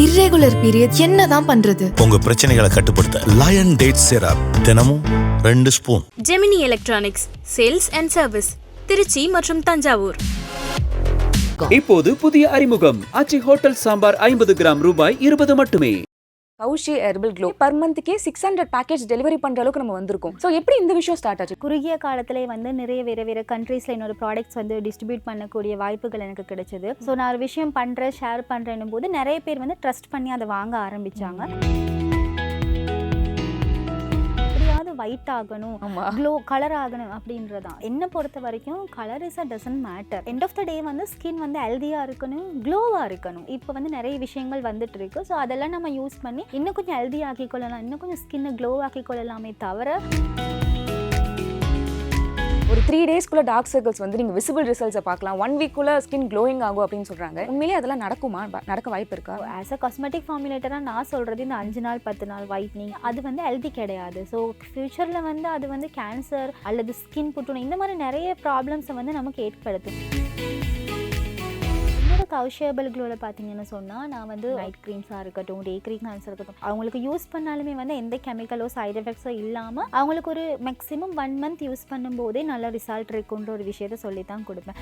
irregular period என்னதான் பண்றது? உங்க பிரச்சனைகளை கட்டுப்படுத்த லயன் டேட் சிரப் தினமும் 2 spoon. Gemini electronics sales and service Tiruchi மற்றும் தஞ்சாவூர். இப்போது புதிய அறிமுகம் ஆச்சி ஹோட்டல் சாம்பார் 50 கிராம் ரூபாய் 20 மட்டுமே. கௌஷி ஹெர்பல் க்ளோ பர் மந்த்க்கே 600 பேக்கேஜ் டெலிவரி பண்ற அளவுக்கு நம்ம வந்திருக்கோம். ஸோ எப்படி இந்த விஷயம் ஸ்டார்ட் ஆச்சு? குறுகிய காலத்திலே வந்து நிறைய வேறு கண்ட்ரீஸில் என்னோட ப்ராடக்ட்ஸ் வந்து டிஸ்ட்ரிபியூட் பண்ணக்கூடிய வாய்ப்புகள் எனக்கு கிடைச்சது. ஸோ நான் ஒரு விஷயம் பண்ணுறேன், ஷேர் பண்ணுறேன்னும் போது நிறைய பேர் வந்து ட்ரஸ்ட் பண்ணி அதை வாங்க ஆரம்பித்தாங்க. ஒயிட் ஆகணும், க்ளோ கலர் ஆகணும் அப்படின்றதான். என்னை பொறுத்த வரைக்கும் colour is doesn't matter. End of the day வந்து ஸ்கின் வந்து ஹெல்தியாக இருக்கணும், க்ளோவாக இருக்கணும். இப்போ வந்து நிறைய விஷயங்கள் வந்துட்டு இருக்கு. ஸோ அதெல்லாம் நம்ம யூஸ் பண்ணி இன்னும் கொஞ்சம் ஹெல்தி ஆக்கி கொள்ளலாம், இன்னும் கொஞ்சம் ஸ்கின்னை க்ளோ ஆக்கி கொள்ளலாமே தவிர ஒரு 3 டேஸ்க்குள்ள டார்க் சர்க்கிள்ஸ் வந்து நீங்கள் விசிபிள் ரிசல்ட்ஸை பார்க்கலாம், 1 வீக்குள்ள ஸ்கின் க்ளோயிங் ஆகும் அப்படின்னு சொல்கிறாங்க. உண்மையிலேயே அதெல்லாம் நடக்குமா? நடக்க வாய்ப்பு இருக்கா? ஆஸ் அ காஸ்மெட்டிக் ஃபார்முலேட்டராக நான் சொல்கிறது இந்த 5 நாள் 10 நாள் ஒயிட்னிங் அது வந்து ஹெல்தி கிடையாது. ஸோ ஃப்யூச்சரில் வந்து அது வந்து கேன்சர் அல்லது ஸ்கின் புற்றுநோய் இந்த மாதிரி நிறைய ப்ராப்ளம்ஸை வந்து நமக்கு ஏற்படுத்தும். கௌஷி ஹெர்பல் க்ளோவில் பார்த்தீங்கன்னு சொன்னால் நான் வந்து நைட் க்ரீம்ஸாக இருக்கட்டும், டே க்ரீம்ஸாக இருக்கட்டும், அவங்களுக்கு யூஸ் பண்ணாலுமே வந்து எந்த கெமிக்கலோ சைட் எஃபெக்ட்ஸோ இல்லாமல் அவங்களுக்கு ஒரு மேக்ஸிமம் 1 மந்த் யூஸ் பண்ணும்போதே நல்ல ரிசல்ட் இருக்குன்ற ஒரு விஷயத்த சொல்லி தான் கொடுப்பேன்.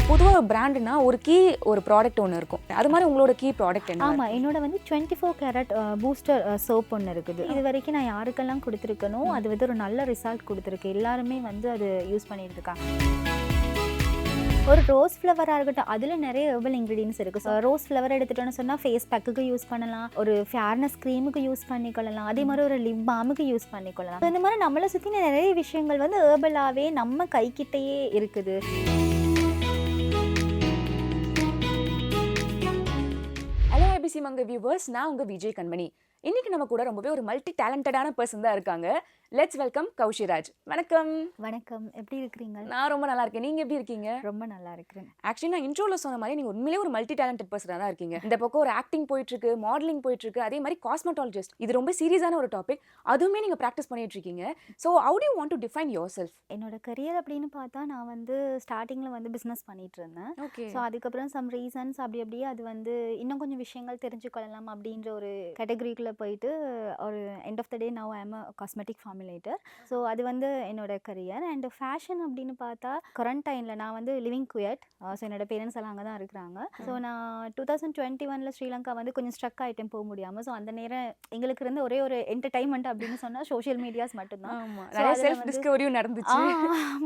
பொதுவாக பிராண்டுனா ஒரு கீ ஒரு ப்ராடக்ட் ஒன்று இருக்கும். அது மாதிரி உங்களோட கீ ப்ராடக்ட் என்ன? ஆமாம், என்னோட வந்து 24 கேரட் பூஸ்டர் சோப் ஒன்று இருக்குது. இது வரைக்கும் நான் யாருக்கெல்லாம் கொடுத்துருக்கணும் அது வந்து ஒரு நல்ல ரிசல்ட் கொடுத்துருக்கு. எல்லாருமே வந்து அது யூஸ் பண்ணிட்டு இருக்காங்க. ஒரு ரோஸ் ஃப்ளவராக இருக்கட்டும், அதில் நிறைய ஹெர்பல் இன்க்ரீடியன்ஸ் இருக்குது. ரோஸ் ஃப்ளவர் எடுத்துட்டோன்னு சொன்னால் ஃபேஸ் பேக்குக்கு யூஸ் பண்ணலாம், ஒரு ஃபேர்னஸ் க்ரீமுக்கு யூஸ் பண்ணிக்கொள்ளலாம், அதே மாதிரி ஒரு லிப் பாமுக்கு யூஸ் பண்ணிக்கொள்ளலாம். இந்த மாதிரி நம்மளை சுற்றி நிறைய விஷயங்கள் வந்து ஹெர்பலாகவே நம்ம கைக்கிட்டேயே இருக்குது. ஹலோ ஐபிசி மங்கை வியூவர்ஸ், நான் உங்கள் விஜய் கண்மணி. இன்னைக்கு நம்ம கூட ரொம்பவே ஒரு மல்டி டேலண்டடான பர்சன் தான் இருக்காங்க. Let's welcome Koushi Raj. வணக்கம். வணக்கம், எப்படி இருக்கிறீங்க? நான் ரொம்ப நல்லா இருக்கேன். நீங்க எப்படி இருக்கீங்க? ரொம்ப நல்லா இருக்கிறேன். ஆக்சுவலி நான் இன்ட்ரோல சொன்ன மாதிரி நீங்க உண்மையிலேயே ஒரு மல்டி டேலண்டட் பர்சனாக தான் இருக்கீங்க. இந்த பக்கம் ஒரு ஆக்டிங் போயிட்டு இருக்கு, மாடலிங் போயிட்டு இருக்கு, அதே மாதிரி காஸ்மெட்டாலஜிஸ்ட். இது ரொம்ப சீரியஸான ஒரு டாபிக், அதுவுமே நீங்க ப்ராக்டிஸ் பண்ணிட்டு இருக்கீங்க. So how to you want to define your self? என்னோட கரியர் அப்படின்னு பார்த்தா நான் வந்து ஸ்டார்டிங்கில் வந்து பிஸ்னஸ் பண்ணிட்டு இருந்தேன். ஓகே. ஸோ அதுக்கப்புறம் சம் ரீசன்ஸ் அப்படியே அது வந்து இன்னும் கொஞ்சம் விஷயங்கள் தெரிஞ்சுக்கொள்ளலாம் அப்படின்ற ஒரு கேட்டகரிக்குள்ளே போயிட்டு ஒரு end of the day now I am a cosmetic formulator. So அது வந்து என்னோட கரியர். அண்ட் ஃபேஷன் அப்படின்னு பார்த்தா குவாரண்டைனில் நான் வந்து லிவிங் குயட். ஸோ என்னோட பேரண்ட்ஸ் எல்லாம் அங்கே தான் இருக்கிறாங்க. ஸோ நான் 2021 ஸ்ரீலங்கா வந்து கொஞ்சம் ஸ்ட்ரக் ஆகிட்டேன், போக முடியாமல். ஸோ அந்த நேரம் எங்களுக்கு இருந்த ஒரே ஒரு என்டர்டைன்மெண்ட் அப்படின்னு சொன்னால் சோஷியல் மீடியாஸ் மட்டும்தான். நடந்துச்சு.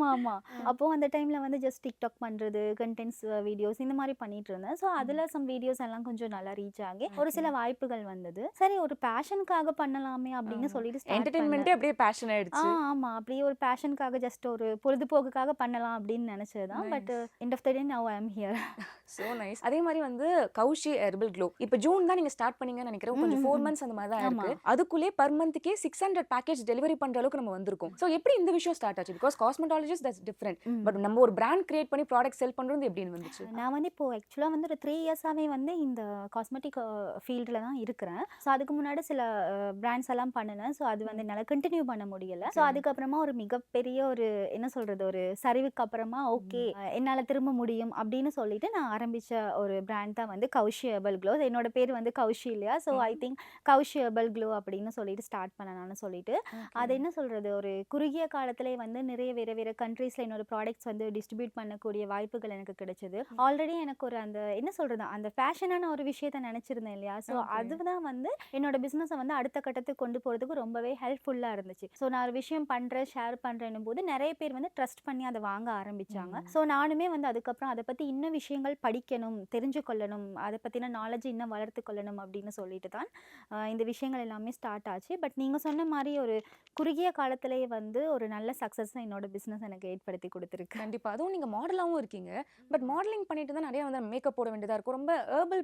ஆமாம். அப்போது அந்த டைமில் வந்து ஜஸ்ட் டிக்டாக் பண்ணுறது, கண்டென்ட்ஸ் வீடியோஸ் இந்த மாதிரி பண்ணிட்டு இருந்தேன். ஸோ அதில் சம் வீடியோஸ் எல்லாம் கொஞ்சம் நல்லா ரீச் ஆகி ஒரு சில வாய்ப்புகள் வந்தது. சரி, ஒரு பேஷனுக்காக பண்ணலாமே அப்படின்னு சொல்லிட்டு என்டர்டெயின்மெண்ட்டே அப்படியே பேஷன் ஆயிடுச்சு. ஆமாம், அப்படியே ஒரு பேஷனுக்காக ஜஸ்ட் ஒரு பொழுதுபோக்குக்காக பண்ணலாம் அப்படின்னு நினச்சதுதான். But end of the day now I am here. So nice. அதே மாதிரி வந்து கௌஷி ஹெர்பல் க்ளோ இப்போ ஜூன் தான் நீங்கள் ஸ்டார்ட் பண்ணீங்கன்னு நினைக்கிறேன். கொஞ்சம் 4 months அந்த மாதிரி தான் இருக்கு. அதுக்குள்ளே பர் மந்த்க்கே 600 பேக்கேஜ் டெலிவரி பண்ணுற அளவுக்கு நம்ம வந்திருக்கோம். ஸோ எப்படி இந்த விஷயம் ஸ்டார்ட் ஆச்சு? Because cosmetologist that's different. But நம்ம ஒரு பிராண்ட் கிரியேட் பண்ணி ப்ராடக்ட் செல் பண்ணுறது எப்படின்னு வந்துச்சு? நான் வந்து இப்போ ஆக்சுவலாக வந்து ஒரு 3 இயர்ஸாகவே வந்து இந்த காஸ்மெட்டிக் ஃபீல்டில் தான் இருக்கிறேன். ஸோ அதுக்கு முன்னாடி சில பிராண்ட்ஸ் எல்லாம் பண்ணினேன். ஸோ அது வந்து என்னால் கண்டினியூ பண்ண முடியலை. ஸோ அதுக்கப்புறமா ஒரு மிகப்பெரிய ஒரு என்ன சொல்கிறது, ஒரு சரிவுக்கு அப்புறமா ஓகே என்னால் திரும்ப முடியும் அப்படின்னு சொல்லிட்டு நான் ஆரம்பித்த ஒரு பிராண்ட் தான் வந்து கௌஷி ஹெர்பல் க்ளோ. என்னோட பேர் வந்து கௌஷி இல்லையா? So I think Kaushi herbal glow அப்படின்னு சொல்லிட்டு ஸ்டார்ட் பண்ணலான்னு சொல்லிட்டு அது என்ன சொல்கிறது, ஒரு குறுகிய காலத்திலே வந்து நிறைய வேறு கண்ட்ரீஸில் என்னோட ப்ராடக்ட்ஸ் வந்து டிஸ்ட்ரிபியூட் பண்ணக்கூடிய வாய்ப்புகள் எனக்கு கிடைச்சது. ஆல்ரெடி எனக்கு ஒரு அந்த என்ன சொல்கிறது, அந்த ஃபேஷனான ஒரு விஷயத்த நினச்சிருந்தேன் இல்லையா? ஸோ அதுதான் வந்து என்னோட பிஸ்னஸை வந்து அடுத்த கட்டத்துக்கு கொண்டு போகிறதுக்கு ரொம்பவே ஹெல்ப்ஃபுல்லாக இருந்துச்சு. ஸோ நான் ஒரு விஷயம் பண்ணுறேன், ஷேர் பண்ணுறேன்னும் போது நிறைய பேர் வந்து ட்ரஸ்ட் பண்ணி அதை வாங்க ஆரம்பித்தாங்க. ஸோ நானுமே வந்து அதுக்கப்புறம் அதை பற்றி இன்னும் விஷயங்கள் படிக்கணும், தெரிஞ்சு கொள்ளணும், அதை பற்றின நாலேஜ் இன்னும் வளர்த்து கொள்ளணும் அப்படின்னு சொல்லிட்டு தான் இந்த விஷயங்கள் எல்லாமே ஸ்டார்ட் ஆச்சு. பட் நீங்கள் சொன்ன மாதிரி ஒரு குறுகிய காலத்திலேயே வந்து ஒரு நல்ல சக்ஸஸ் என்னோட பிஸ்னஸ் எனக்கு ஏற்படுத்தி கொடுத்துருக்கு. கண்டிப்பாக. அதுவும் நீங்கள் மாடலாகவும் இருக்கீங்க. பட் மாடலிங் பண்ணிட்டு தான் நிறைய வந்து மேக்கப் போட வேண்டியதாக இருக்கும். ரொம்ப ஹெர்பல்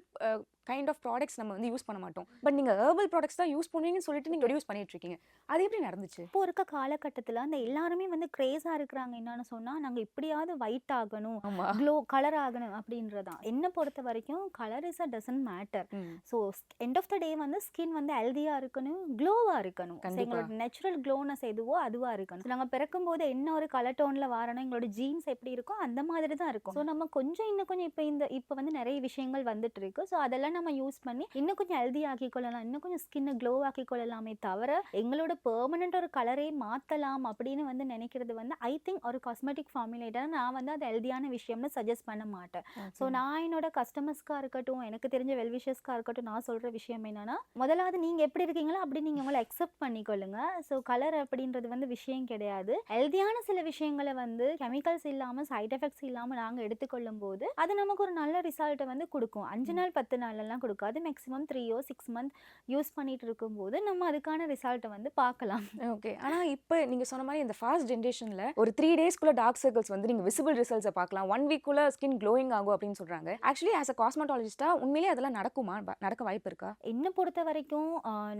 கைண்ட் ஆஃப் ப்ராடக்ட்ஸ் நம்ம வந்து யூஸ் பண்ண மாட்டோம். பட் நீங்கள் ஹெர்பல் ப்ராடக்ட்ஸ் தான் யூஸ் பண்ணுவீங்கன்னு சொல்லிட்டு நீங்க யூஸ் பண்ணிட்டு இருக்கீங்க. அது எப்படி நடந்துச்சு? இப்போ இருக்க காலகட்டத்துல அந்த எல்லாருமே வந்து கிரேஸா இருக்கிறாங்க. என்னன்னு சொன்னா நாங்க எப்படியாவது ஒயிட் ஆகணும், ஆமா. க்ளோ கலர் ஆகணும் அப்படின்றதான். என்ன பொறுத்த வரைக்கும் colour is a doesn't matter. So end of the day வந்து ஸ்கின் வந்து ஹெல்தியா இருக்கணும், க்ளோவா இருக்கணும். So, எங்களோட நேச்சுரல் க்ளோனஸ் எதுவோ அதுவா இருக்கணும். நாங்க பிறக்கும் போது என்ன ஒரு கலர் டோன்ல வரணும், எங்களோட ஜீன்ஸ் எப்படி இருக்கோ அந்த மாதிரி தான் இருக்கும். ஸோ நம்ம கொஞ்சம் இன்னும் கொஞ்சம் இப்போ வந்து நிறைய விஷயங்கள் வந்துட்டு இருக்கு. ஸோ அதெல்லாம் நம்ம யூஸ் பண்ணி இன்னும் கொஞ்சம் ஹெல்தி ஆக்கி கொள்ளலாம், இன்னும் கொஞ்சம் ஸ்கின்னை க்ளோ ஆக்கி கொள்ளலாமே தவிர எங்களோட பெர்மனன்ட் ஒரு கலரே மாத்தலாம் அப்படின்னு வந்து நினைக்கிறது வந்து ஐ திங்க் ஒரு காஸ்மெட்டிக் ஃபார்முலேட்டர் நான் வந்து அது ஹெல்தியான விஷயம்னு சஜஸ்ட் பண்ண மாட்டேன். ஸோ நான் என்னோட கஸ்டமர்ஸ்க்காக இருக்கட்டும், எனக்கு தெரிஞ்ச வெல்விஷர்ஸ்க்காக இருக்கட்டும், நான் சொல்ற விஷயம் என்னன்னா, முதலாவது நீங்க எப்படி இருக்கீங்களோ அப்படி நீங்க உங்களை அக்செப்ட் பண்ணிக்கொள்ளுங்க. ஸோ கலர் அப்படின்றது வந்து விஷயம் கிடையாது. ஹெல்தியான சில விஷயங்களை வந்து கெமிக்கல்ஸ் இல்லாம சைட் எஃபெக்ட்ஸ் இல்லாம நாங்க எடுத்துக்கொள்ளும் போது அது நமக்கு ஒரு நல்ல ரிசல்ட்டை வந்து கொடுக்கும். 5 நாள் 10 நாள் எல்லாம் கொடுக்காது. மேக்ஸிமம் 3 or 6 months யூஸ் பண்ணிட்டு இருக்கும்போது நம்ம அதுக்கான ரிசல்ட்டை வந்து பார்க்கலாம். ஓகே. ஆனா இப்போ நீங்க சொன்ன மாதிரி இந்த ஃபாஸ்ட் ஜென்ரேஷன்ல ஒரு 3 டேஸ்க்குள்ள டார்க் சர்க்கிள்ஸ் வந்து நீங்க விசிபிள் ரிசல்ட்ஸை பார்க்கலாம், 1 வீக்குள்ள ஸ்கின் க்ளோயிங் ஆகும் அப்படின்னு சொல்றாங்க. ஆக்சுவலி ஆஸ் அ காஸ்மெட்டாலஜிஸ்டா உண்மையிலேயே அதெல்லாம் நடக்குமா? நடக்க வாய்ப்பு இருக்கா? என்ன பொறுத்த வரைக்கும்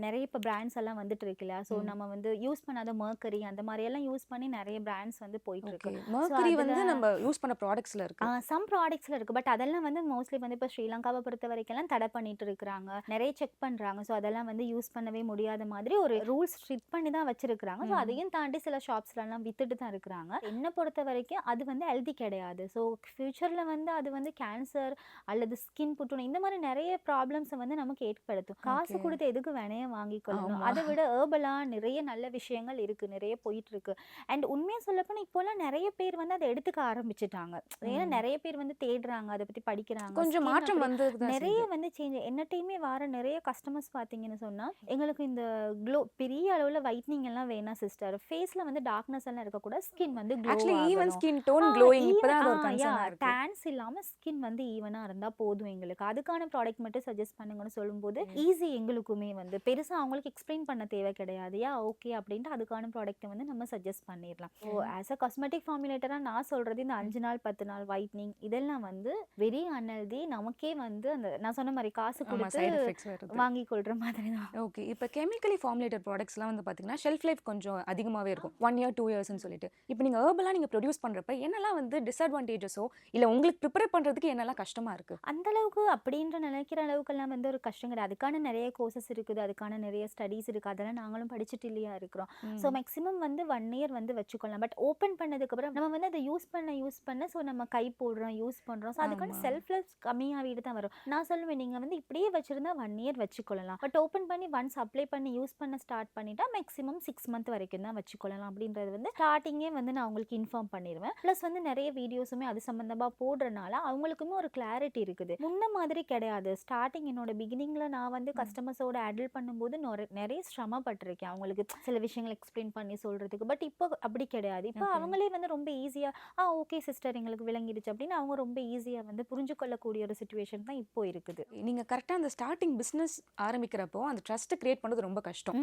நிறைய இப்போ பிராண்ட்ஸ் எல்லாம் வந்துட்டு இருக்குல்ல. ஸோ நம்ம வந்து யூஸ் பண்ணாத மர்க்கரி அந்த மாதிரி எல்லாம் யூஸ் பண்ணி நிறைய பிராண்ட்ஸ் வந்து போயிட்டு இருக்கு. மர்க்கரி வந்து நம்ம யூஸ் பண்ண ப்ராடக்ட்ஸ்ல இருக்கு, சம் ப்ராடக்ட்ஸ்ல இருக்கு. பட் அதெல்லாம் வந்து மோஸ்ட்லி வந்து இப்போ ஸ்ரீலங்காவை பொறுத்த வரைக்கும் தடை பண்ணிட்டு இருக்கிறாங்க, நிறைய செக் பண்றாங்க. ஸோ அதெல்லாம் வந்து யூஸ் பண்ணவே முடியாத மாதிரி ஒரு ரூல்ஸ் ஸ்ட்ரிக்ட் பண்ணி தான் வச்சிருக்காங்க. ஸோ அதையும் தாண்டி சில ஷாப்ஸ்லாம் வித்துட்டு தான் இருக்கிறாங்க. என்ன பொறுத்த வரைக்கும் அது வந்து ஹெல்தி கிடையாது. ஸோ ஃபியூச்சர்ல வந்து அது வந்து கேன்சர் அல்லது ஸ்கின் புற்றுநோய் இந்த மாதிரி நிறைய ப்ராப்ளம்ஸை வந்து நமக்கு ஏற்படுத்தும். காசு கொடுத்து எதுக்கு வேணைய வாங்கிக்கொள்ளணும். அதை விட ஹெர்பலா நிறைய நல்ல விஷயங்கள் இருக்கு, நிறைய போயிட்டு இருக்கு. அண்ட் உண்மையா சொல்லப்போனா இப்போலாம் நிறைய பேர் வந்து அதை எடுத்துக்க ஆரம்பிச்சுட்டாங்க. ஏன்னா நிறைய பேர் வந்து தேடுறாங்க, அதை பத்தி படிக்கிறாங்க. கொஞ்சம் மாற்றம் வந்து நிறைய வந்து சேஞ்ச். என்னட்டையுமே வர நிறைய கஸ்டமர்ஸ் பாத்தீங்கன்னு சொன்னா எங்களுக்கு இந்த க்ளோ பெரிய அளவுல வைட்னிங் எல்லாம் வேணாம் சிஸ்டர், ஃபேஸ்ல வந்து டார்க்னஸ் எல்லாம் இருக்க கூட ஸ்கின் வந்து glow actually even skin tone glowing இப்பதான் அது ஒரு கன்சர்னா இருக்கு. டான்ஸ் இல்லாம ஸ்கின் வந்து ஈவனா இருந்தா போதும் எங்களுக்கு. அதுக்கான ப்ராடக்ட் மட்டும் சஜஸ்ட் பண்ணுங்கன்னு சொல்லும்போது ஈஸி எங்களுக்குமே வந்து பெருசா அவங்களுக்கு எக்ஸ்பிளைன் பண்ண தேவை கிடையாது. ஓகே அப்படின்ட்டு அதுக்கான ப்ராடக்ட்டை வந்து நம்ம சஜஸ்ட் பண்ணிடலாம். ஸோ ஆஸ் அ காஸ்மெட்டிக் ஃபார்முலேட்டரா நான் சொல்றது இந்த 5 நாள் 10 நாள் வைட்னிங் இதெல்லாம் வந்து வெரி அன்ஹெல்தி. நமக்கே வந்து அந்த நான் சொன்ன மாதிரி காசு கொடுத்து வாங்கி கொள்ற மாதிரி தான். ஓகே. இப்போ கெமிக்கலி ஃபார்முலேட்டட் ப்ராடக்ட்ஸ்லாம் வந்து பார்த்தீங்கன்னா ஷெல்ஃப் லைஃப் கொஞ்சம் அதிகமாகவே இருக்கும், 1 year 2 yearsன்னு சொல்லிட்டு. இப்போ நீங்கள் ஹெர்பலாக நீங்கள் ப்ரொடியூஸ் பண்ணுறப்ப என்னெல்லாம் வந்து டிஸ்அட்வான்டேஜஸோ இல்லை உங்களுக்கு ப்ரிப்பேர் பண்ணுறதுக்கு என்னெல்லாம் கஷ்டமாக இருக்குது? அந்த அளவுக்கு அப்படின்ற நினைக்கிற அளவுக்குலாம் வந்து ஒரு கஷ்டம் கிடையாது. அதுக்கான நிறைய கோர்சஸ் இருக்குது, அதுக்கான நிறைய ஸ்டடீஸ் இருக்குது, அதெல்லாம் நாங்களும் படிச்சுட்டு இல்லையா இருக்கிறோம். ஸோ மேக்ஸிமம் வந்து 1 year வந்து வச்சுக்கொள்ளலாம். பட் ஓப்பன் பண்ணதுக்கப்புறம் நம்ம வந்து அதை யூஸ் பண்ண ஸோ நம்ம கை போடுறோம், யூஸ் பண்ணுறோம். ஸோ அதுக்கான செல்ஃப் லைஃப் கம்மியாகிட்டு தான் வரும். நான் சொல்லுவேன் நீங்கள் வந்து இப்படியே வச்சிருந்தா 1 year வச்சுக்கொள்ளலாம். பட் ஓப்பன் பண்ணி ஒன்ஸ் அப்ளை பண்ணி யூஸ் பண்ண ஸ்டார்ட் பண்ணிட்டா மேக்ஸிமம் 6 months வரைக்கும் தான் வச்சுக்கொள்ளலாம். அப்படின்றது வந்து ஸ்டார்டிங்கே வந்து நான் உங்களுக்கு இன்ஃபார்ம் பண்ணிடுவேன். ப்ளஸ் வந்து நிறைய வீடியோஸுமே அது சம்மந்தமாக போடுறதுனால அவங்களுக்குமே ஒரு கிளாரிட்டி இருக்குது. முன்ன மாதிரி கிடையாது. ஸ்டார்டிங் என்னோட பிகினிங்கில் நான் வந்து கஸ்டமர்ஸோட ஹேண்டில் பண்ணும்போது நிறைய சிரமப்பட்டிருக்கேன் அவங்களுக்கு சில விஷயங்கள் எக்ஸ்பிளைன் பண்ணி சொல்கிறதுக்கு. பட் இப்போ அப்படி கிடையாது. இப்போ அவங்களே வந்து ரொம்ப ஈஸியாக ஓகே சிஸ்டர் எங்களுக்கு விளங்கிடுச்சு அப்படின்னு அவங்க ரொம்ப ஈஸியாக வந்து புரிஞ்சு கொள்ளக்கூடிய ஒரு சிச்சுவேஷன் தான் இப்போ இருக்குது. நீங்கள் கரெக்டாக அந்த ஸ்டார்டிங் பிஸ்னஸ் ஆரம்பிக்கிறப்போ அந்த ட்ரஸ்ட்டை கிரியேட் பண்ணுறது ரொம்ப கஷ்டம்.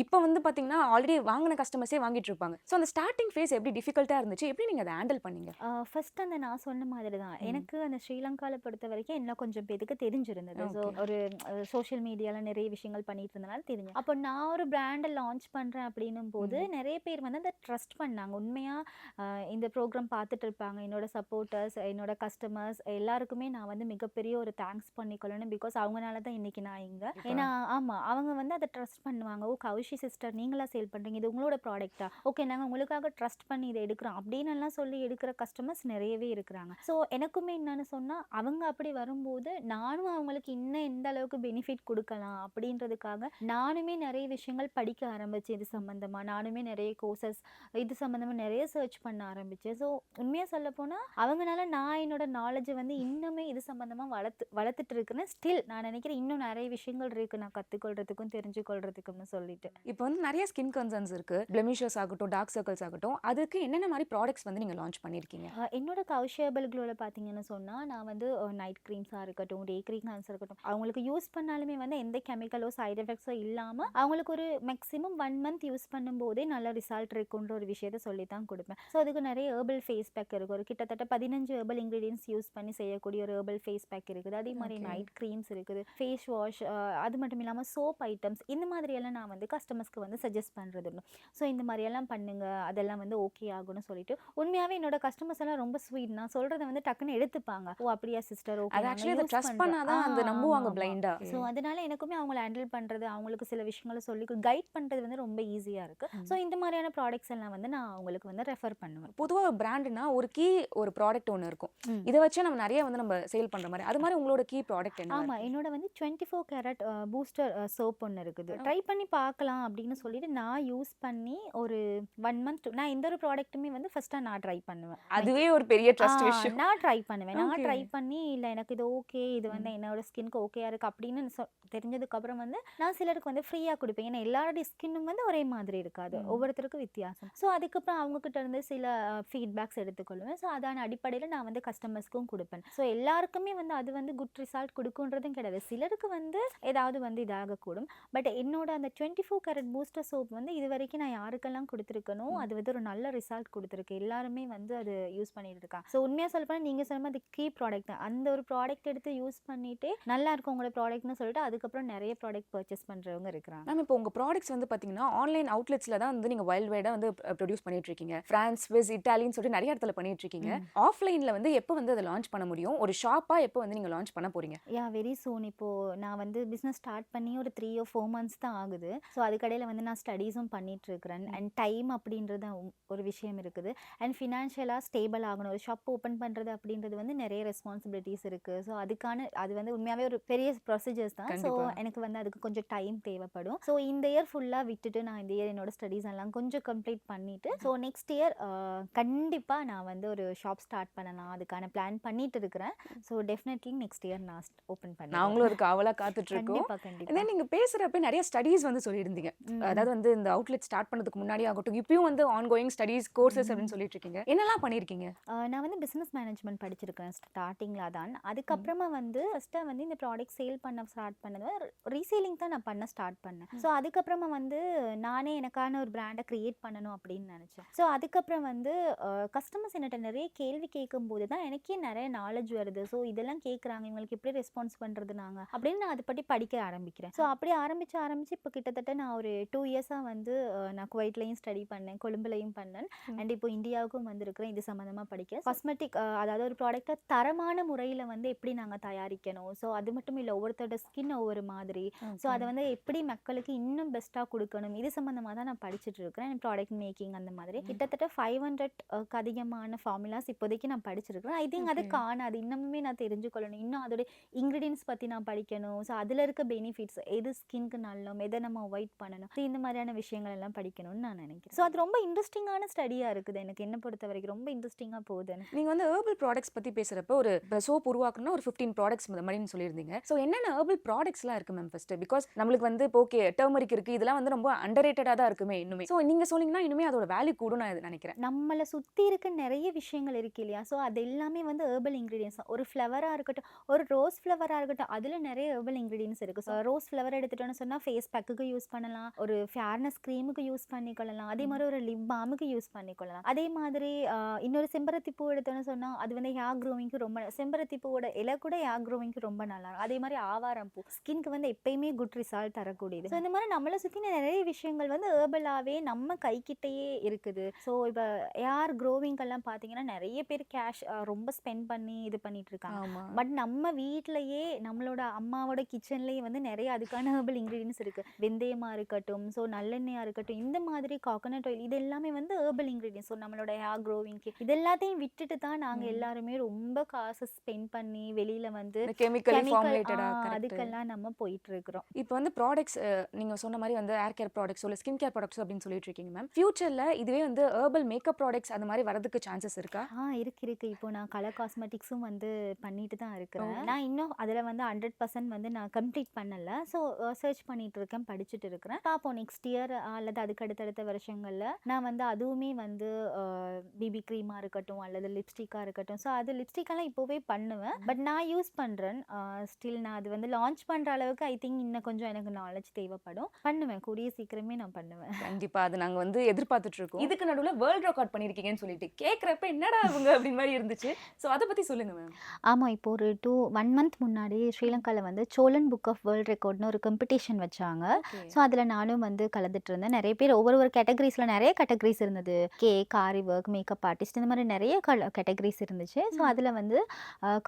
இப்போ வந்து பார்த்தீங்கன்னா ஆல்ரெடி வாங்கின கஸ்டமர்ஸே வாங்கிட்டு இருப்பாங்க. ஸோ அந்த ஸ்டார்டிங் ஃபேஸ் எப்படி டிஃபிகல்ட்டாக இருந்துச்சு, எப்படி நீங்கள் அதை ஹேண்டில் பண்ணீங்க? ஃபர்ஸ்ட் அந்த நான் சொன்ன மாதிரி தான் எனக்கு அந்த ஸ்ரீலங்காவில் பொறுத்த வரைக்கும் என்ன கொஞ்சம் பேருக்கு தெரிஞ்சிருந்தது. ஸோ ஒரு சோஷியல் மீடியாவில் நிறைய விஷயங்கள் பண்ணிட்டு இருந்தனால தெரிஞ்சு அப்போ நான் ஒரு பிராண்டை லான்ச் பண்ணுறேன் அப்படின்னும் போது நிறைய பேர் வந்து அதை ட்ரஸ்ட் பண்ணாங்க. உண்மையாக இந்த ப்ரோக்ராம் பார்த்துட்டு இருப்பாங்க. என்னோட சப்போர்ட்டர்ஸ், என்னோட கஸ்டமர்ஸ் எல்லாருக்குமே நான் வந்து மிகப்பெரிய ஒரு தேங்க்ஸ் பண்ணிக்கொள்ளணும். பிகாஸ் அவங்களால தான் இன்னைக்கு நான் இங்கே. ஏன்னா ஆமாம் அவங்க வந்து அதை ட்ரஸ்ட் பண்ணுவாங்க. ஓ கௌஷி சிஸ்டர் நீங்களா சேல் பண்ணுறீங்க, இது உங்களோட ப்ராடக்ட்டா, ஓகே நாங்கள் உங்களுக்காக ட்ரஸ்ட் பண்ணி இதை எடுக்கிறோம் அப்படின்னு எல்லாம் சொல்லி எடுக்கிற கஸ்டமர்ஸ் நிறையவே இருக்கிறாங்க. ஸோ எனக்குமே என்னன்னு சொன்னால் அவங்க அப்படி வரும்போது நானும் அவங்களுக்கு இன்னும் எந்த அளவுக்கு பெனிஃபிட் கொடுக்கலாம் அப்படின்றதுக்காக நானுமே நிறைய விஷயங்கள் படிக்க ஆரம்பித்தேன். இது சம்மந்தமாக நானுமே நிறைய கோர்சஸ் இது சம்மந்தமாக நிறைய சர்ச் பண்ண ஆரம்பித்தேன். ஸோ உண்மையாக சொல்ல போனால் அவங்களால நான் என்னோட நாலேஜை வந்து இன்னுமே இது சம்மந்தமாக வளர்த்துட்டு இருக்குன்னு ஸ்டில் நான் நினைக்கிறேன். இன்னும் நிறைய விஷயங்கள் இருக்குது நான் கற்றுக்கொள்றதுக்கும் தெரிஞ்சுக்கொள்றதுக்கும்னு சொல்லிட்டு. இப்போ வந்து நிறைய ஸ்கின் கன்சர்ன்ஸ் இருக்குது, பிளெமிஷஸ் ஆகட்டும் டார்க் சர்க்கிள்ஸ் ஆகட்டும், அதுக்கு என்னென்ன மாதிரி ப்ராடக்ட்ஸ் வந்து நீங்கள் லான்ச் பண்ணியிருக்கீங்க? என்னோட கௌஷி ஹெர்பல் க்ளோவில் பார்த்தீங்கன்னு சொன்னால் நான் வந்து நைட் க்ரீம்ஸாக இருக்கட்டும், டே க்ரீம்ஸாக இருக்கட்டும், அவங்களுக்கு யூஸ் பண்ணாலுமே வந்து எந்த கெமிக்கலோ சைட் எஃபெக்ட்ஸோ இல்லாமல் அவங்களுக்கு ஒரு மேக்ஸிமம் 1 month யூஸ் பண்ணும்போதே நல்ல ரிசல்ட் இருக்குன்ற ஒரு விஷயத்த சொல்லி தான் கொடுப்பேன். ஸோ அதுக்கு நிறைய ஹெர்பல் ஃபேஸ் பேக் இருக்குது. ஒரு கிட்டத்தட்ட 15 ஹெர்பல் இன்க்ரீடியன்ஸ் யூஸ் பண்ணி செய்யக்கூடிய ஒரு ஹெர்பல் ஃபேஸ் பேக் இருக்குது. அதே மாதிரி நைட் க்ரீம்ஸ் இருக்குது, ஃபேஸ் வாஷ், அது மட்டும் மட்டும் இல்லாமல் சோப் ஐட்டம்ஸ் இந்த மாதிரியெல்லாம் நான் வந்து கஸ்டமர்ஸ்க்கு வந்து சஜஸ்ட் பண்ணுறது உண்டு. ஸோ இந்த மாதிரியெல்லாம் பண்ணுங்க, அதெல்லாம் வந்து ஓகே ஆகும்னு சொல்லிட்டு உண்மையாகவே என்னோட கஸ்டமர்ஸ் எல்லாம் ரொம்ப ஸ்வீட். நான் சொல்கிறத வந்து டக்குன்னு எடுத்துப்பாங்க. ஓ அப்படியா சிஸ்டர், ஓகே. அது ஆக்சுவலி அதை ட்ரஸ்ட் பண்ணாதான் அந்த நம்புவாங்க பிளைண்டா. ஸோ அதனால எனக்குமே அவங்கள ஹேண்டில் பண்ணுறது, அவங்களுக்கு சில விஷயங்களை சொல்லி கைட் பண்ணுறது வந்து ரொம்ப ஈஸியாக இருக்குது. ஸோ இந்த மாதிரியான ப்ராடக்ட்ஸ் எல்லாம் வந்து நான் அவங்களுக்கு வந்து ரெஃபர் பண்ணுவேன். பொதுவாக பிராண்டுனா ஒரு கீ ஒரு ப்ராடக்ட் ஒன்று இருக்கும். இதை வச்சு நம்ம நிறைய வந்து நம்ம சேல் பண்ணுற மாதிரி, அது மாதிரி உங்களோட கீ ப்ராடக்ட் என்ன? ஆமாம், என்னோட வந்து 24 கேரட் பூஸ்டர் சோப் ஒன்று இருக்குது. ட்ரை பண்ணி பார்க்கலாம் அப்படின்னு சொல்லிட்டு நான் யூஸ் பண்ணி ஒரு 1 மந்த் நான் எந்த ஒரு ப்ராடக்ட்டுமே வந்து ஃபர்ஸ்ட்டாக நான் ட்ரை பண்ணுவேன். அதுவே ஒரு பெரிய ட்ரஸ்ட் விஷயம். நான் ட்ரை பண்ணுவேன். நான் ட்ரை பண்ணி இல்லை எனக்கு இது ஓகே, இது வந்து என்னோட ஸ்கின்க்கு ஓகேயா இருக்குது அப்படின்னு தெரிஞ்சதுக்கப்புறம் வந்து நான் சிலருக்கு வந்து ஃப்ரீயாக கொடுப்பேன். ஏன்னா எல்லாருடைய ஸ்கின்னும் வந்து ஒரே மாதிரி இருக்காது, ஒவ்வொருத்தருக்கும் வித்தியாசம். ஸோ அதுக்கப்புறம் அவங்கக்கிட்ட இருந்து சில ஃபீட்பேக்ஸ் எடுத்துக்கொள்வேன். ஸோ அதான அடிப்படையில் நான் வந்து கஸ்டமர்ஸ்க்கும் கொடுப்பேன். ஸோ எல்லாருக்குமே வந்து அது வந்து குட் ரிசல்ட் கொடுக்குன்றதும் கிடையாது. சிலருக்கு வந்து ஏதாவது வந்து இதாகக்கூடும். பட் என்னோட அந்த 24 கேரட் பூஸ்டர் சோப் வந்து இது வரைக்கும் நான் யாருக்கெல்லாம் கொடுத்துருக்கணும் அது வந்து ஒரு நல்ல ரிசல்ட் கொடுத்துருக்கு. எல்லாருமே வந்து அது யூஸ் பண்ணிட்டு இருக்காங்க. ஸோ உண்மையாக சொல்ல போனால் நீங்கள் சொன்ன மாதிரி கீ ப்ராடக்ட் தான். அந்த ஒரு ப்ராடக்ட் எடுத்து யூஸ் பண்ணிட்டு நல்லா இருக்கும் உங்களோட ப்ராடக்ட்னு சொல்லிட்டு அதுக்கப்புறம் நிறைய ப்ராடக்ட் பர்ச்சேஸ் பண்ணுறவங்க இருக்கிறாங்க. மேம் இப்போ உங்கள் ப்ராடக்ட்ஸ் வந்து பார்த்தீங்கன்னா ஆன்லைன் அவுட்லெட்ஸில் தான் வந்து நீங்கள் வேர்ல்டு வைடாக வந்து ப்ரொடியூஸ் பண்ணிட்டு இருக்கீங்க. ஃப்ரான்ஸ், ஸ்விஸ், இட்டாலின்னு சொல்லிட்டு நிறைய இடத்துல பண்ணிட்டு இருக்கீங்க. ஆஃப்லைனில் வந்து எப்போ வந்து அதை லான்ச் பண்ண முடியும்? ஒரு ஷாப்பாக எப்போ வந்து நீங்கள் லான்ச் பண்ண போறீங்க? Very soon. இப்போது நான் வந்து பிஸ்னஸ் ஸ்டார்ட் பண்ணி ஒரு 3 or 4 months தான் ஆகுது. ஸோ அதுக்கடையில் வந்து நான் ஸ்டடீஸும் பண்ணிட்டு இருக்கிறேன். அண்ட் டைம் அப்படின்றது ஒரு விஷயம் இருக்குது. அண்ட் ஃபினான்ஷியலாக ஸ்டேபிள் ஆகணும். ஒரு ஷாப் ஓப்பன் பண்ணுறது அப்படின்றது வந்து நிறைய ரெஸ்பான்சிபிலிட்டிஸ் இருக்குது. ஸோ அது வந்து உண்மையாகவே ஒரு பெரிய ப்ரொசீஜர்ஸ் தான். ஸோ எனக்கு வந்து அதுக்கு கொஞ்சம் டைம் தேவைப்படும். ஸோ இந்த இயர் ஃபுல்லாக விட்டுட்டு நான் இந்த இயர் என்னோட ஸ்டடீஸ் எல்லாம் கொஞ்சம் கம்ப்ளீட் பண்ணிவிட்டு ஸோ நெக்ஸ்ட் இயர் கண்டிப்பாக நான் வந்து ஒரு ஷாப் ஸ்டார்ட் பண்ணலாம், அதுக்கான பிளான் பண்ணிட்டு இருக்கிறேன். ஸோ டெஃபினெட்லி நெக்ஸ்ட் இயர் நான் ஓப்பன் பண்ணேன். நாங்களும் ஒரு காவலாக காத்துட்டு இருக்கோம். கண்டிப்பாக. நீங்கள் பேசுகிறப்ப நிறைய ஸ்டடீஸ் வந்து சொல்லியிருந்தீங்க. அதாவது வந்து இந்த அவுட்லெட் ஸ்டார்ட் பண்ணதுக்கு முன்னாடி ஆகட்டும், இப்பயும் வந்து ஆன்கோயிங் ஸ்டடீஸ் கோர்சஸ் அப்படின்னு சொல்லிட்டு இருக்கீங்க. என்னெல்லாம் பண்ணியிருக்கீங்க? நான் வந்து பிஸ்னஸ் மேனேஜ்மெண்ட் படிச்சிருக்கேன் ஸ்டார்டிங்கில் தான். அதுக்கப்புறமா வந்து ஃபஸ்ட்டாக வந்து இந்த ப்ராடக்ட் சேல் பண்ண ஸ்டார்ட் பண்ணது ரீசேலிங் தான் நான் பண்ண ஸ்டார்ட் பண்ணேன். ஸோ அதுக்கப்புறமா வந்து நானே எனக்கான ஒரு பிராண்டை க்ரியேட் பண்ணணும் அப்படின்னு நினச்சேன். ஸோ அதுக்கப்புறம் வந்து கஸ்டமர்ஸ் என்கிட்ட நிறைய கேள்வி கேட்கும்போது தான் எனக்கே நிறைய நாலேஜ் வருது. ஸோ இதெல்லாம் கேட்குறாங்க, இவங்களுக்கு எப்படி ரெஸ்பான்ஸ் பண்ணுறது நாங்கள் அப்படின்னு நான் அதை பற்றி படிக்க ஆரம்பிக்கிறேன். ஸோ அப்படி ஆரம்பித்து இப்போ கிட்டத்தட்ட நான் ஒரு 2 இயர்ஸாக வந்து நான் குவைட்லையும் ஸ்டடி பண்ணேன், கொழும்புலையும் பண்ணேன். அண்ட் இப்போ இந்தியாவுக்கும் வந்திருக்கிறேன் இது சம்மந்தமாக படிக்க. காஸ்மெட்டிக் அதாவது ஒரு ப்ராடக்டை தரமான முறையில் வந்து எப்படி நாங்கள் தயாரிக்கணும். ஸோ அது மட்டும் இல்லை, ஒவ்வொருத்தரோட ஸ்கின் ஒவ்வொரு மாதிரி. ஸோ அதை வந்து எப்படி மக்களுக்கு இன்னும் பெஸ்ட்டாக கொடுக்கணும், இது சம்மந்தமாக தான் நான் படிச்சுட்டு இருக்கிறேன். ப்ராடக்ட் மேக்கிங் அந்த மாதிரி கிட்டத்தட்ட 500க்கு அதிகமான ஃபார்முலாஸ் இப்போதைக்கு நான் படிச்சிருக்கிறேன். ஐ திங்க் அது காணாது, இன்னமுமே நான் தெரிஞ்சுக்கொள்ளணும். இன்னும் அதோட இன்க்ரீடியன்ஸ் பற்றி நான் படிக்கணும். ஸோ அதில் இருக்க பெனிஃபிட்ஸ், எது ஸ்கின்க்கு நல்லோம், எதை நம்ம அவாய்ட் பண்ணணும், ஸோ இந்த மாதிரியான விஷயங்கள் எல்லாம் படிக்கணும்னு நான் நினைக்கிறேன். ஸோ அது ரொம்ப இன்ட்ரெஸ்டிங்கான ஸ்டடியாக இருக்குது. எனக்கு என்ன பொறுத்த வரைக்கும் ரொம்ப இன்ட்ரெஸ்டிங்காக போகுது. நீங்கள் வந்து ஹெர்பல் ப்ராடக்ட்ஸ் பற்றி பேசுகிறப்ப ஒரு சோப் உருவாக்கணும்னா ஒரு 15 ப்ராடக்ட்ஸ் மாதிரின்னு சொல்லியிருந்தீங்க. ஸோ என்னென்ன ஹெர்பல் ப்ராடக்ட்ஸ்லாம் இருக்குது மேம் ஃபஸ்ட்டு? பிகாஸ் நம்மளுக்கு வந்து இப்போ ஓகே டர்மரிக் இருக்குது, இதெல்லாம் வந்து ரொம்ப அண்டர்ரேட்டடாக தான் இருக்குமே இன்னுமே. ஸோ நீங்கள் சொன்னீங்கன்னா இன்னுமே அதோட வேல்யூ கூடும் நான் நினைக்கிறேன். நம்மளை சுற்றி இருக்க நிறைய விஷயங்கள் இருக்கு இல்லையா? ஸோ அது எல்லாமே வந்து ஹெர்பல் இன்க்ரீடியன்ஸ் தான். ஒரு ஃப்ளவராக இருக்கட்டும், ஒரு ரோஸ் ஃப்ளவராக இருக்கட்டும், அதில் நிறைய ஹெர்பல் இன்க்ரீடியன்ஸ் இருக்குது. ஸோ ரோஸ் ஃப்ளவர் எடுத்துட்டோன்னு சொன்னால் ஃபேஸ் பேக்குக்கு யூஸ் பண்ணலாம், ஒரு ஃபேர்னஸ் க்ரீமுக்கு யூஸ் பண்ணிக்கொள்ளலாம், அதே மாதிரி ஒரு லிப் பாமுக்கு யூஸ் பண்ணிக்கொள்ளலாம். அதே மாதிரி இன்னொரு செம்பருத்தி பூ எடுத்தோன்னு சொன்னால் அது வந்து ஹேர் க்ரோவிங்க்கு ரொம்ப, செம்பருத்தி பூவோட இலை கூட ஹேர் க்ரோவிங்க்கு ரொம்ப நல்லா இருக்கும். அதே மாதிரி ஆவாரம் பூ ஸ்கின்க்கு வந்து எப்பயுமே குட் ரிசல்ட் தரக்கூடியது. ஸோ இந்த மாதிரி நம்மளை சுற்றி நிறைய விஷயங்கள் வந்து ஹெர்பலாகவே நம்ம கைக்கிட்டேயே இருக்குது. ஸோ இப்போ ஹேர் க்ரோவிங்கெல்லாம் பார்த்தீங்கன்னா நிறைய பேர் கேஷ் ரொம்ப ஸ்பெண்ட் பண்ணி இது பண்ணிட்டு இருக்காங்க. பட் நம்ம வீட்டிலையே நம்மளோட அம்மாவோட கிச்சன்லேயே வந்து நிறைய அதுக்கான ஹெர்பல் இன்க்ரீடியன்ஸ் இருக்குது. வெந்தயமாக இருக்கட்டும், ஸோ நல்லெண்ணெயாக இருக்கட்டும், இந்த மாதிரி கோகனட் ஆயில், இது எல்லாமே வந்து ஹெர்பல் இன்க்ரீடியன்ஸ். ஸோ நம்மளோட ஹேர் க்ரோவிங்க்கு இது எல்லாத்தையும் விட்டுட்டு தான் நாங்கள் எல்லாருமே ரொம்ப காசு ஸ்பெண்ட் பண்ணி வெளியில் வந்து அதுக்கெல்லாம் நம்ம போயிட்டு இருக்கிறோம். இப்போ வந்து ப்ராடக்ட்ஸ் நீங்கள் சொன்ன மாதிரி வந்து ஹேர் கேர் ப்ராடக்ட்ஸ் இல்லை ஸ்கின் கேர் ப்ராடக்ட்ஸ் அப்படின்னு சொல்லிட்டு இருக்கீங்க மேம். ஃபியூச்சரில் இதுவே வந்து ஹெர்பல் மேக்கப் ப்ராடக்ட்ஸ் அந்த மாதிரி வரதுக்கு சான்சஸ் இருக்கா? இருக்கு. இப்போ நான் கலர் காஸ்மெட்டிக்ஸும் வந்து பண்ணிட்டு தான் இருக்கிறேன். நான் இன்னும் அதில் வந்து 100% வந்து நான் கம்ப்ளீட் பண்ணலை. ஸோ சர்ச் பண்ணிட்டு இருக்கேன், படிச்சுட்டு இருக்கிறேன். பார்ப்போம் நெக்ஸ்ட் இயர் அல்லது அதுக்கு அடுத்தடுத்த வருஷங்களில் நான் வந்து அதுவுமே வந்து பிபி க்ரீமாக இருக்கட்டும் அல்லது லிப்ஸ்டிக்காக இருக்கட்டும். ஸோ அது லிப்ஸ்டிக்கெல்லாம் இப்போவே பண்ணுவேன். பட் நான் யூஸ் பண்ணுறேன் ஸ்டில். நான் அது வந்து லான்ச் பண்ணுற அளவுக்கு ஐ திங்க் இன்னும் கொஞ்சம் எனக்கு நாலேஜ் தேவைப்படும். பண்ணுவேன், கூடிய சீக்கிரமே நான் பண்ணுவேன். கண்டிப்பாக அது நாங்கள் வந்து எதிர்பார்த்துட்டு இருக்கோம். இதுக்கு நடுவில் வேர்ல்ட் ரெக்கார்ட் பண்ணியிருக்கீங்கன்னு சொல்லிட்டு கேட்குறப்ப என்னடா அவங்க அப்படின்னு மாதிரி இருந்துச்சு. ஸோ அதை பற்றி சொல்லுங்கள் மேம். ஆமாம், இப்போ ஒரு 1 month முன்னாடி ஸ்ரீலங்காவில் வந்து சோழன் புக் ஆஃப் வேர்ல்ட் ரெக்கார்ட்னு ஒரு காம்படிஷன் வச்சாங்க. Okay. ஸோ அதில் நானும் வந்து கலந்துட்டு இருந்தேன். நிறைய பேர் ஒவ்வொரு கேட்டகரிஸில் நிறைய கேட்டகரிஸ் இருந்தது. கேக், ஆரி ஒர்க், மேக்கப் ஆர்டிஸ்ட் இந்த மாதிரி நிறைய கேட்டகரிஸ் இருந்துச்சு. ஸோ அதில் வந்து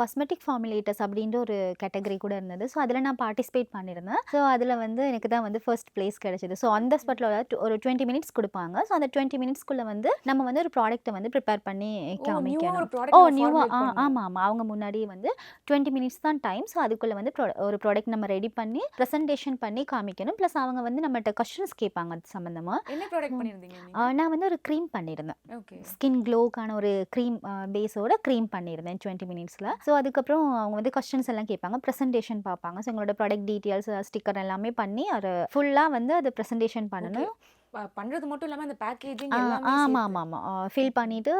காஸ்மெட்டிக் ஃபார்முலேட்டர்ஸ் அப்படின்ற ஒரு கேட்டகரி கூட இருந்தது. ஸோ அதில் நான் பார்ட்டிசிபேட் பண்ணியிருந்தேன். ஸோ அதில் வந்து எனக்கு தான் வந்து ஃபர்ஸ்ட் பிளேஸ் கிடைச்சது. ஸோ அந்த ஸ்பாட்டில் ஒரு 20 மினிட்ஸ் கொடுப்பாங்க. ஸோ அந்த 20 மினிட்ஸ்க்குள்ளே வந்து நம்ம வந்து ஒரு ப்ராடக்ட்டை வந்து ப்ரிப்பேர் பண்ணி காமிக்கணும். ஒரு ப்ராடக்ட் நியூவாக ஆமாம் அவங்க முன்னாடியே வந்து 20 மினிட்ஸ் தான் டைம். ஸோ அதுக்குள்ளே வந்து ஒரு ப்ராடக்ட் நம்ம ரெடி பண்ணி ப்ரெசன்டேஷன் பண்ணி காமிக்கணும். ப்ளஸ் அவங்க வந்து நம்மகிட்ட கொஸ்டின்ஸ் கேட்பாங்க அது சம்மந்தமாக. என்ன ப்ராடக்ட் பண்ணிருந்தீங்க நீங்க? நான் வந்து ஒரு க்ரீம் பண்ணியிருந்தேன். ஓகே. ஸ்கின் க்ளோக்கான ஒரு க்ரீம் பேஸோட க்ரீம் பண்ணியிருந்தேன் 20 மினிட்ஸில். ஸோ அதுக்கப்புறம் அவங்க வந்து கொஸ்டின்ஸ் எல்லாம் கேட்பாங்க, ப்ரெசன்டேஷன் பார்ப்பாங்க. ஸோ எங்களோட ப்ராடக்ட் டீட்டெயில்ஸ், ஸ்டிக்கர் எல்லாமே பண்ணி அதை ஃபுல்லாக வந்து அதை ப்ரெசன்டேஷன் பண்ணணும். பண்றது மட்டும் இல்லாம அந்த பேக்கேஜிங் ஆமாம் எல்லாமே ஆமாம் ஆமாம் ஃபில் பண்ணிவிட்டு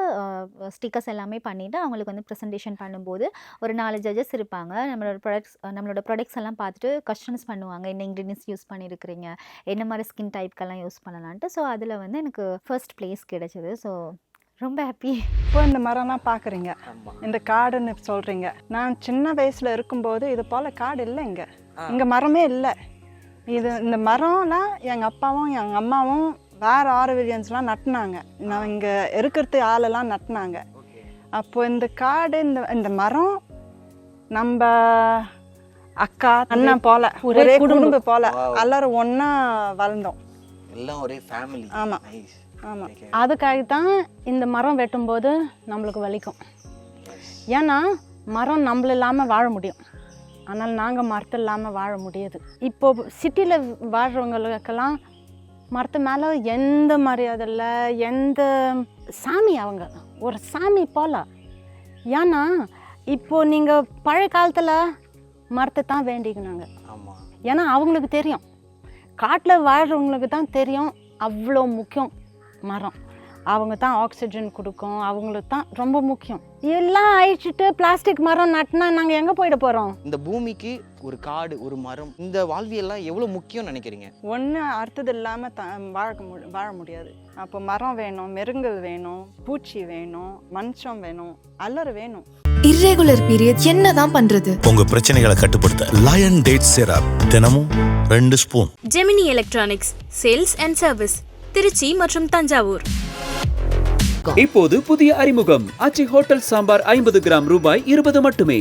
ஸ்டிக்கர்ஸ் எல்லாமே பண்ணிவிட்டு அவங்களுக்கு வந்து ப்ரெசன்டேஷன் பண்ணும்போது ஒரு 4 ஜட்ஜஸ் இருப்பாங்க. நம்மளோட ப்ராடக்ட்ஸ் எல்லாம் பார்த்துட்டு கொஸ்டின்ஸ் பண்ணுவாங்க. என்ன இன்க்ரீடியன்ஸ் யூஸ் பண்ணியிருக்கிறீங்க, என்ன மாதிரி ஸ்கின் டைப்க்கெல்லாம் யூஸ் பண்ணலான்ட்டு. ஸோ அதில் வந்து எனக்கு ஃபர்ஸ்ட் பிளேஸ் கிடைச்சது. ஸோ ரொம்ப ஹாப்பி. இப்போ இந்த மரம்லாம் பார்க்குறீங்க, இந்த காடுன்னு சொல்கிறீங்க. நான் சின்ன வயசில் இருக்கும்போது இது போல் காடு இல்லை, இங்கே மரமே இல்லை. இந்த மரம்லாம் எங்கள் அப்பாவும் எங்கள் அம்மாவும் வேறு ஆர்விலியன்ஸ்லாம் நட்டினாங்க. நான் இங்கே இருக்கிறது ஆளெல்லாம் நட்டினாங்க. அப்போ இந்த காடு இந்த மரம் நம்ம அக்கா அண்ணன் போல் ஒரே குடும்பம் போல் எல்லாரும் ஒன்றா வளர்ந்தோம். எல்லாம் ஒரே ஃபேமிலி. ஆமாம் ஆமாம். அதுக்காக தான் இந்த மரம் வெட்டும்போது நம்மளுக்கு வலிக்கும். ஏன்னா மரம் நம்மள இல்லாமல் வாழ முடியும், ஆனால் நாங்கள் மரத்து இல்லாமல் வாழ முடியாது. இப்போது சிட்டியில் வாழ்கிறவங்களுக்கெல்லாம் மரத்து மேலே எந்த மரியாதை இல்லை, எந்த சாமி அவங்க ஒரு சாமி போல. ஏன்னா இப்போது நீங்கள் பழைய காலத்தில் மரத்தை தான் வேண்டிக்கினாங்க. ஏன்னா அவங்களுக்கு தெரியும், காட்டில் வாழ்கிறவங்களுக்கு தான் தெரியும் அவ்வளோ முக்கியம் மரம். அவங்க தான் ஆக்சிஜன் கொடுக்கும், அவங்களுக்கு தான் ரொம்ப முக்கியம். எல்லாம் அழிச்சிட்டு பிளாஸ்டிக் மரம் நட்டினா நாங்கள் எங்கே போயிட போகிறோம்? இந்த பூமிக்கு ஒரு காடு, ஒரு மரம், இந்த வாழ்வியெல்லாம் எவ்வளோ முக்கியம் நினைக்கிறீங்க? ஒன்று அர்த்தது இல்லாமல் வாழ முடியாது. அப்போ மரம் வேணும், மிருகங்கள் வேணும், பூச்சி வேணும், மனுஷம் வேணும், எல்லாரும் வேணும். இர்ரெகுலர் பீரியட் என்னதான் பண்றது? உங்க பிரச்சனைகளை கட்டுப்படுத்த லயன் டேட் சிரப் தினமும் 2 spoon. Gemini electronics sales and service Tiruchi மற்றும் தஞ்சாவூர். இப்போது புதிய அறிமுகம் ஆச்சி ஹோட்டல் சாம்பார் 50 கிராம் ரூபாய் 20 மட்டுமே.